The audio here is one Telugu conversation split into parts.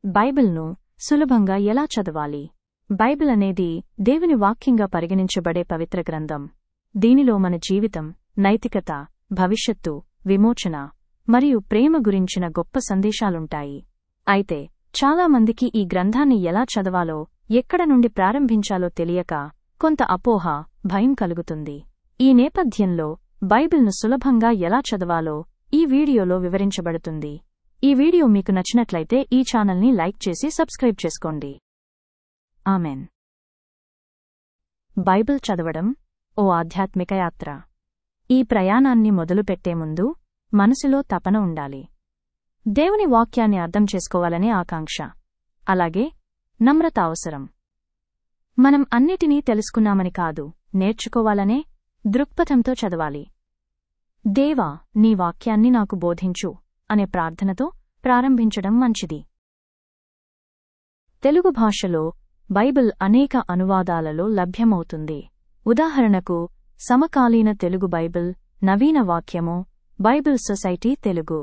బైబిల్ను సులభంగా ఎలా చదవాలి? బైబిల్ అనేది దేవుని వాక్యంగా పరిగణించబడే పవిత్ర గ్రంథం. దీనిలో మన జీవితం, నైతికత, భవిష్యత్తు, విమోచన మరియు ప్రేమ గురించిన గొప్ప సందేశాలుంటాయి. అయితే చాలామందికి ఈ గ్రంథాన్ని ఎలా చదవాలో, ఎక్కడ నుండి ప్రారంభించాలో తెలియక కొంత అపోహ, భయం కలుగుతుంది. ఈ నేపథ్యంలో బైబిల్ను సులభంగా ఎలా చదవాలో ఈ వీడియోలో వివరించబడుతుంది. ఈ వీడియో మీకు నచ్చినట్లయితే ఈ ఛానల్ని లైక్ చేసి సబ్స్క్రైబ్ చేసుకోండి. ఆమెన్. బైబిల్ చదవడం ఓ ఆధ్యాత్మిక యాత్ర. ఈ ప్రయాణాన్ని మొదలుపెట్టే ముందు మనసులో తపన ఉండాలి. దేవుని వాక్యాన్ని అర్థం చేసుకోవాలనే ఆకాంక్ష, అలాగే నమ్రత అవసరం. మనం అన్నిటినీ తెలుసుకున్నామని కాదు, నేర్చుకోవాలనే దృక్పథంతో చదవాలి. దేవా, నీ వాక్యాన్ని నాకు బోధించు అనే ప్రార్థనతో ప్రారంభించడం మంచిది. తెలుగు భాషలో బైబిల్ అనేక అనువాదాలలో లభ్యమవుతుంది. ఉదాహరణకు సమకాలీన తెలుగు బైబిల్, నవీన వాక్యము, బైబిల్ సొసైటీ తెలుగు.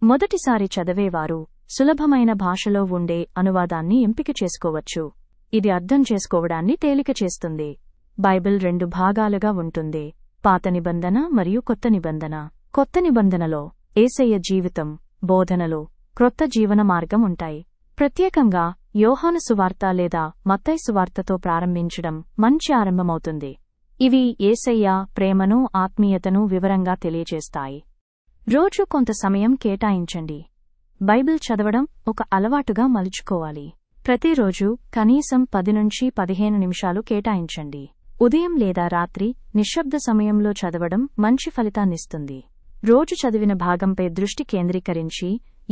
మొదటిసారి చదివేవారు సులభమైన భాషలో ఉండే అనువాదాన్ని ఎంపిక చేసుకోవచ్చు. ఇది అర్థం చేసుకోవడాన్ని తేలిక చేస్తుంది. బైబిల్ 2 భాగాలుగా ఉంటుంది: పాత నిబంధన మరియు కొత్త నిబంధన. కొత్త నిబంధనలో యేసయ్య జీవితం, బోధనలు, క్రొత్త జీవన మార్గం ఉంటాయి. ప్రత్యేకంగా యోహాను సువార్త లేదా మత్తయి సువార్తతో ప్రారంభించడం మంచి ఆరంభమవుతుంది. ఇవి యేసయ్య ప్రేమను, ఆత్మీయతను వివరంగా తెలియజేస్తాయి. రోజూ కొంత సమయం కేటాయించండి. బైబిల్ చదవడం ఒక అలవాటుగా మలుచుకోవాలి. ప్రతిరోజు కనీసం 10 నుంచి 15 నిమిషాలు కేటాయించండి. ఉదయం లేదా రాత్రి నిశ్శబ్ద సమయంలో చదవడం మంచి ఫలితాన్నిస్తుంది. రోజు చదివిన భాగంపై దృష్టి కేంద్రీకరించి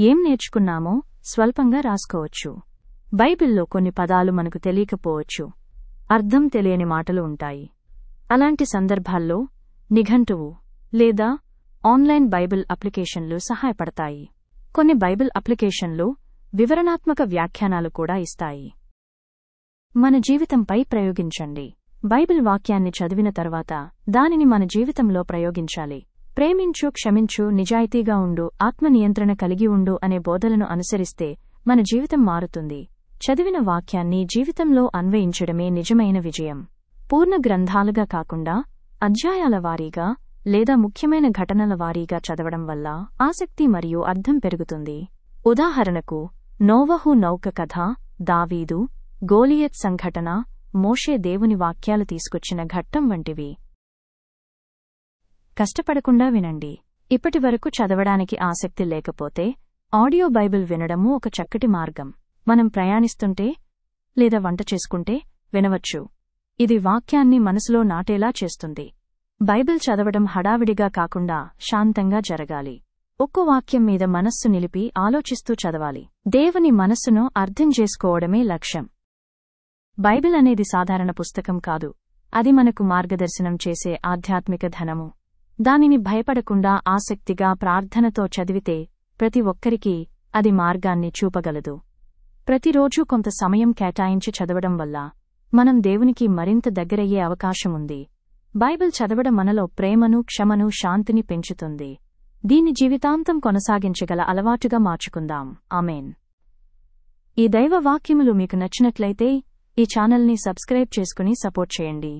ఏం నేర్చుకున్నామో స్వల్పంగా రాసుకోవచ్చు. బైబిల్లో కొన్ని పదాలు మనకు తెలియకపోవచ్చు, అర్థం తెలియని మాటలు ఉంటాయి. అలాంటి సందర్భాల్లో నిఘంటువు లేదా ఆన్లైన్ బైబిల్ అప్లికేషన్లు సహాయపడతాయి. కొన్ని బైబిల్ అప్లికేషన్లు వివరణాత్మక వ్యాఖ్యానాలు కూడా ఇస్తాయి. మన జీవితంపై ప్రయోగించండి. బైబిల్ వాక్యాన్ని చదివిన తర్వాత దానిని మన జీవితంలో ప్రయోగించాలి. ప్రేమించు, క్షమించు, నిజాయితీగా ఉండు, ఆత్మ నియంత్రణ కలిగి ఉండు అనే బోధలను అనుసరిస్తే మన జీవితం మారుతుంది. చదివిన వాక్యాన్ని జీవితంలో అన్వయించడమే నిజమైన విజయం. పూర్ణ గ్రంథాలుగా కాకుండా అధ్యాయాల వారీగా లేదా ముఖ్యమైన ఘటనల వారీగా చదవడం వల్ల ఆసక్తి మరియు అర్థం పెరుగుతుంది. ఉదాహరణకు నోవహు నౌక కథ, దావీదు, గోలియత్ సంఘటన, మోషే దేవుని వాక్యాలు తీసుకొచ్చిన ఘట్టం వంటివి. కష్టపడకుండా వినండి. ఇప్పటివరకు చదవడానికి ఆసక్తి లేకపోతే ఆడియో బైబిల్ వినడమూ ఒక చక్కటి మార్గం. మనం ప్రయాణిస్తుంటే లేదా వంట చేసుకుంటే వినవచ్చు. ఇది వాక్యాన్ని మనసులో నాటేలా చేస్తుంది. బైబిల్ చదవడం హడావిడిగా కాకుండా శాంతంగా జరగాలి. ఒక్కో వాక్యం మీద మనస్సు నిలిపి ఆలోచిస్తూ చదవాలి. దేవుని మనస్సును అర్థం చేసుకోవడమే లక్ష్యం. బైబిల్ అనేది సాధారణ పుస్తకం కాదు, అది మనకు మార్గదర్శనం చేసే ఆధ్యాత్మిక ధనము. దానిని భయపడకుండా ఆసక్తిగా ప్రార్థనతో చదివితే ప్రతి ఒక్కరికీ అది మార్గాన్ని చూపగలదు. ప్రతిరోజూ కొంత సమయం కేటాయించి చదవడం వల్ల మనం దేవునికి మరింత దగ్గరయ్యే అవకాశముంది. బైబిల్ చదవడం మనలో ప్రేమను, క్షమను, శాంతిని పెంచుతుంది. దీన్ని జీవితాంతం కొనసాగించగల అలవాటుగా మార్చుకుందాం. ఆమేన్. ఈ దైవ వాక్యములు మీకు నచ్చినట్లయితే ఈ ఛానల్ని సబ్స్క్రైబ్ చేసుకుని సపోర్ట్ చేయండి.